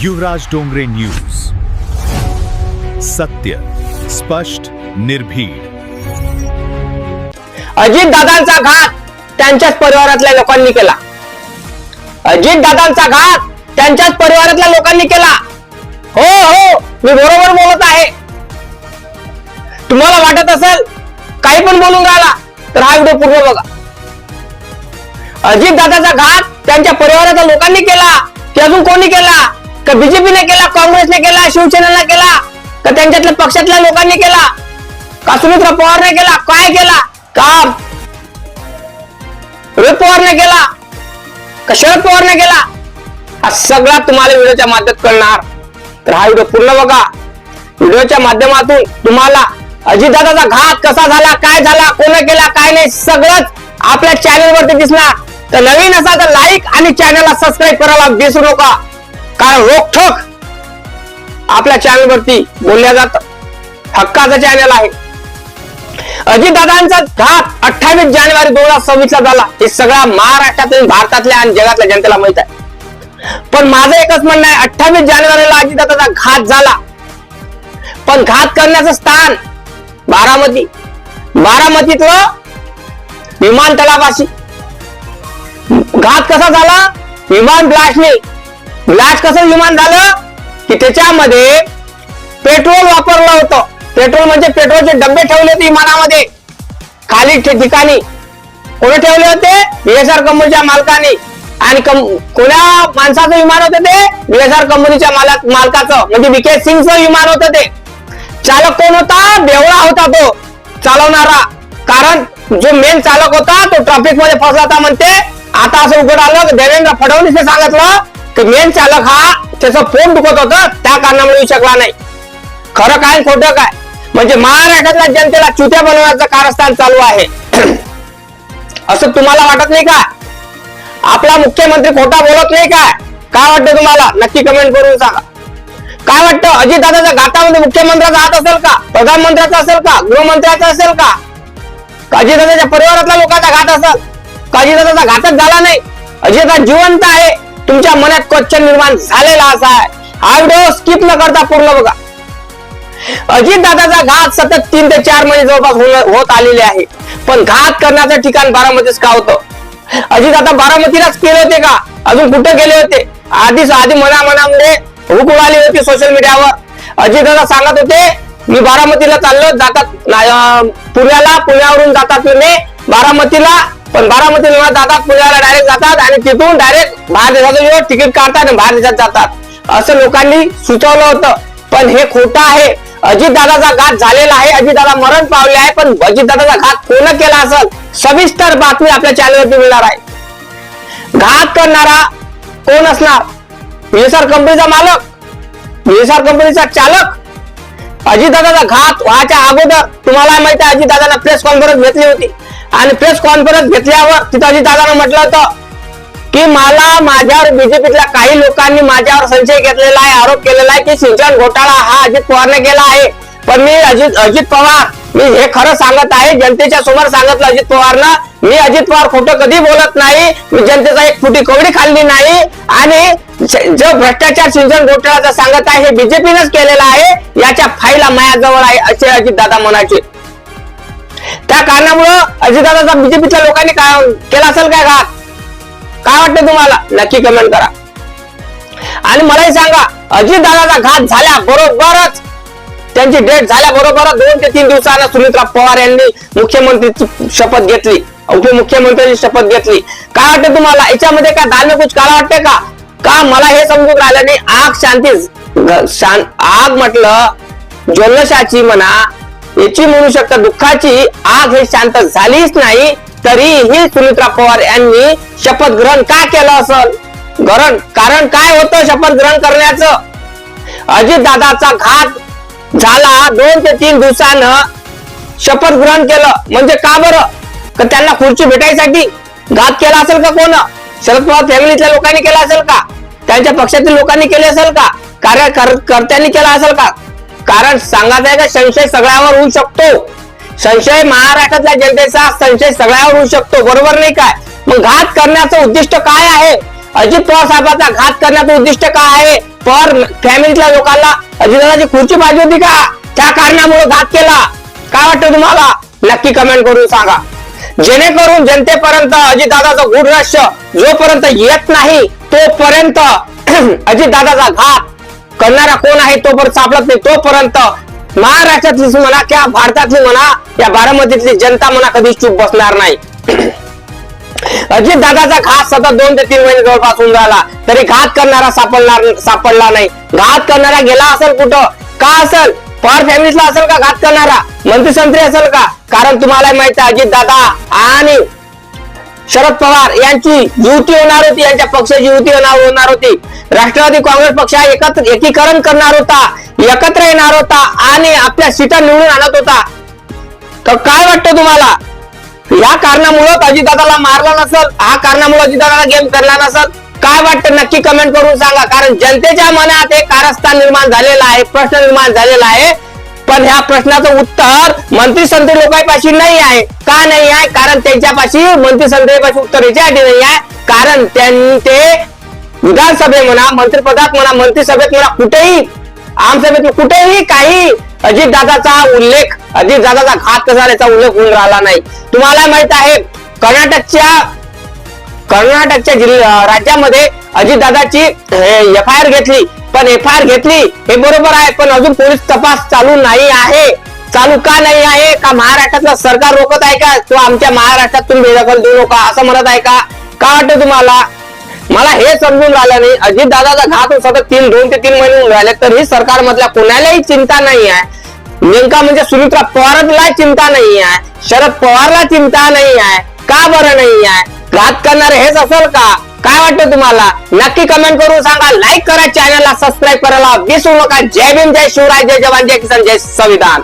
युवराज Dongre news, सत्य, स्पष्ट, निर्भीड. अजित दादांचा घात त्यांच्याच परिवारातल्या लोकांनी केला. अजित दादांचा घात त्यांच्याच परिवारातल्या लोकांनी केला. हो हो, मी बरोबर बोलत आहे. तुम्हाला वाटत असेल काही पण बोलून राहिला तर हा व्हिडिओ पूर्ण बघा. अजित दादाचा घात त्यांच्या परिवाराच्या लोकांनी केला की अजून कोणी केला? का बीजेपीने केला, काँग्रेसने केला, शिवसेनेने केला, का त्यांच्यातल्या पक्षातल्या लोकांनी केला, का सुमित्रा पवारने केला? काय केला? का रोहित पवारने केला, का शरद पवारने केला? हा सगळा तुम्हाला व्हिडिओच्या माध्यमात कळणार. तर हा व्हिडिओ पूर्ण बघा. व्हिडिओच्या माध्यमातून तुम्हाला अजितदादाचा घात कसा झाला, काय झाला, कोण केला, काय नाही, सगळंच आपल्या चॅनल वरती दिसणार. तर नवीन असाल तर लाईक आणि चॅनलला सबस्क्राईब करायला विसरू नका, कारण रोखोक आपल्या चॅनल वरती बोलल्या जात. हक्काचा चॅनल आहे. अजितदादांचा घात 28 जानेवारी 2026 ला झाला. हे सगळ्या महाराष्ट्रातील, भारतातल्या आणि जगातल्या जनतेला माहित आहे. पण माझं एकच म्हणणं आहे, 28 जानेवारीला अजितदादाचा घात झाला, पण घात करण्याचं स्थान बारामती. बारामतीतलं विमानतळापाशी घात कसा झाला? विमान ब्लास्टने. ब्लास्ट कसं विमान झालं की त्याच्यामध्ये पेट्रोल वापरलं होतं. पेट्रोल म्हणजे पेट्रोलचे डब्बे ठेवले होते विमानामध्ये खाली ठिकाणी. कोणी ठेवले होते? बीएसआर कंपनीच्या मालकाने. आणि कोण्या माणसाचं विमान होतं ते? बीएसआर कंपनीच्या मालकाचं, म्हणजे विके सिंगचं विमान होतं ते. चालक कोण होता? बेवडा होता तो चालवणारा. कारण जो मेन चालक होता तो ट्रॅफिक मध्ये फसला होता म्हणते. आता असं उघड आलं, देवेंद्र फडणवीसने सांगितलं की मेन चालक हा त्याचं पोट दुखत होतं, त्या कारणामुळे येऊ शकला नाही. खरं काय खोटं काय? म्हणजे महाराष्ट्रातल्या जनतेला चुत्या बनवण्याचं कारस्थान चालू आहे. असं तुम्हाला वाटत नाही का? आपला मुख्यमंत्री खोटा बोलत नाही का? काय वाटतं तुम्हाला? नक्की कमेंट करून सांगा. काय वाटतं? अजितदादाच्या घातामध्ये मुख्यमंत्र्याचा हात असेल का? प्रधानमंत्र्याचा असेल का? गृहमंत्र्याचा असेल का? अजितदादाच्या परिवारातल्या लोकांचा घात असेल? अजितदादाचा घातच झाला नाही. अजितदादा जिवंत आहे. तुमच्या मनात क्वेश्चन निर्माण झालेला असा आहे. हा व्हिडिओ स्किप न करता पूर्ण बघा. अजितदादाचा घात सतत 3 ते 4 महिने जवळपास होत आलेले आहे. पण घात करण्याचं ठिकाण बारामतीच का होतं? अजितदादा बारामतीलाच केले होते का? अजून कुठे गेले होते? आधी मनामध्ये हुक उडाली होती सोशल मीडियावर. अजितदादा सांगत होते मी बारामतीला चाललो, जातात पुण्याला, पुण्यावरून जातात पुणे बारामतीला. पण बारामतीला जातात पुण्याला डायरेक्ट जातात आणि तिथून डायरेक्ट बाहेर देशाचं तिकीट काढतात आणि बाहेर देशात जातात, असं लोकांनी सुचवलं होतं. पण हे खोटं आहे. अजितदादाचा घात झालेला आहे. अजितदादा मरण पावले आहे. पण अजितदादाचा घात कोण केला असेल, सविस्तर बातमी आपल्या चॅनलवरती मिळणार आहे. घात करणारा कोण असणार? बीएसआर कंपनीचा मालक, बीएसआर कंपनीचा चालक. अजितदादाचा घात व्हायच्या अगोदर तुम्हाला माहिती आहे अजितदादांना प्रेस कॉन्फरन्स घेतली होती. आणि प्रेस कॉन्फरन्स घेतल्यावर तिथं अजितदादांना म्हटलं होतं की मला माझ्यावर बीजेपीतल्या काही लोकांनी माझ्यावर संशय घेतलेला आहे, आरोप केलेला आहे की सिंचन घोटाळा हा अजित पवारने केला आहे. पण मी अजित पवार मी हे खरं सांगत आहे, जनतेच्या समोर सांगितलं अजित पवारनं. मी अजित पवार खोटं कधी बोलत नाही. मी जनतेचा एक फुटी कवडी खाल्ली नाही. आणि जो भ्रष्टाचार सिंचन घोटाळ्याचा सांगत आहे हे बीजेपीनंच केलेला आहे, याच्या फाईला माझ्याजवळ आहे, असे अजितदादा म्हणायचे. त्या कारणामुळं अजितदादाचा बीजेपीच्या लोकांनी काय केला असेल काय घात? काय वाटतं तुम्हाला? नक्की कमेंट करा. आणि मलाही सांगा, अजितदादाचा घात झाल्या बरोबरच, त्यांची डेट झाल्या बरोबर 2 ते 3 दिवसांना सुमित्रा पवार यांनी मुख्यमंत्रीची शपथ घेतली, उपमुख्यमंत्र्यांची शपथ घेतली. काय वाटतं तुम्हाला? याच्यामध्ये काय दाल में कुछ काळा वाटतंय का? का मला हे समजून राहिलं नाही. आग म्हटलं जल्लोषाची म्हणा, याची म्हणू शकतं दुःखाची आग हे शांत झालीच नाही. तरीही सुमित्रा पवार यांनी शपथ ग्रहण का केलं असेल? कारण काय होतं शपथ ग्रहण करण्याचं? अजितदादाचा घात झाला 2 ते 3 दिवसानं शपथ ग्रहण केलं म्हणजे का बरं? का त्यांना खुर्ची भेटायसाठी घात केला असेल का? कोण? शरद पवार फॅमिलीतल्या लोकांनी केला असेल का? त्यांच्या पक्षातील लोकांनी केले असेल का? कार्यकर्त्यांनी केला असेल का? कारण सांगायचं आहे का, संशय सगळ्यावर होऊ शकतो. संशय महाराष्ट्रातल्या जनतेचा संशय सगळ्यावर होऊ शकतो, बरोबर नाही काय? मग घात करण्याचं उद्दिष्ट काय आहे? अजित पवार साहेबांचा घात करण्याचं उद्दिष्ट काय आहे? पवार फॅमिलीतल्या लोकांना अजितदादाची खुर्ची पाहिजे होती का? त्या कारणामुळे घात केला? काय वाटतं तुम्हाला? नक्की कमेंट करून सांगा, जेणेकरून जनतेपर्यंत अजितदादाचं गूढ रहस्य जोपर्यंत येत नाही तोपर्यंत अजितदादाचा घात करणारा कोण आहे तोपर्यंत सापडत नाही, तोपर्यंत महाराष्ट्रातली म्हणा किंवा भारतातली म्हणा या बारामतीतली जनता म्हणा कधी चूप बसणार नाही. अजितदादाचा घात सतत 2 ते 3 महिने जवळपास होऊन झाला तरी घात करणारा सापडला नाही. घात करणारा गेला असेल कुठं? का असेल? पवार फॅमिलीला असेल का घात करणारा? मंत्री संत्री असेल का? कारण तुम्हाला माहित आहे अजितदादा आणि शरद पवार यांची युती होणार होती, यांच्या पक्षाची युती होणार होती. राष्ट्रवादी काँग्रेस पक्ष एकीकरण करणार होता, एकत्र येणार होता आणि आपल्या सीटा निवडून आणत होता. तर काय वाटतं तुम्हाला? या कारणामुळे अजितदादाला मारला नसल, हा कारणामुळे अजितदादाला गेम करला नसल? काय वाटतं नक्की कमेंट करून सांगा. कारण जनतेच्या मनात एक कारस्थान निर्माण झालेला आहे, प्रश्न निर्माण झालेला आहे. पण ह्या प्रश्नाचं उत्तर मंत्री संत्री लोकांपाशी नाही आहे. का नाही आहे? कारण त्यांच्यापाशी मंत्री संत्रीपाशी उत्तर याच्यासाठी नाही आहे, कारण ते विधानसभे म्हणा, मंत्रिपदात म्हणा, मंत्रिसभेत म्हणा, कुठेही आमसभेत कुठेही काही अजितदादाचा उल्लेख, अजितदादाचा घात कसा याचा उल्लेख होऊन राहिला नाही. तुम्हाला माहित आहे कर्नाटकच्या राज्यामध्ये अजितदादाची FIR घेतली, पण FIR घेतली हे बरोबर आहे, पण अजून पोलीस तपास चालू नाही आहे. चालू का नाही आहे? का महाराष्ट्रातलं सरकार रोखत आहे का? किंवा आमच्या महाराष्ट्रात तुम्ही बेदखल देऊ नका असं म्हणत आहे का? काय वाटतं तुम्हाला? मला हे समजून राहिलं नाही. अजितदादाचा घात सतत 2 ते 3 महिने होऊन राहिले तरी सरकार मधल्या कोणालाही चिंता नाही आहे. नेमका म्हणजे सुमित्रा पवारला चिंता नाही आहे, शरद पवारला चिंता नाही आहे. का बरं नाही आहे? घात करणारे हेच असेल का? काय वाटतं तुम्हाला? नक्की कमेंट करून सांगा. लाईक करा, चॅनलला सबस्क्राईब करायला विसरू नका. जय भीम, जय शिवराय, जय जवान, जय किसान, जय संविधान.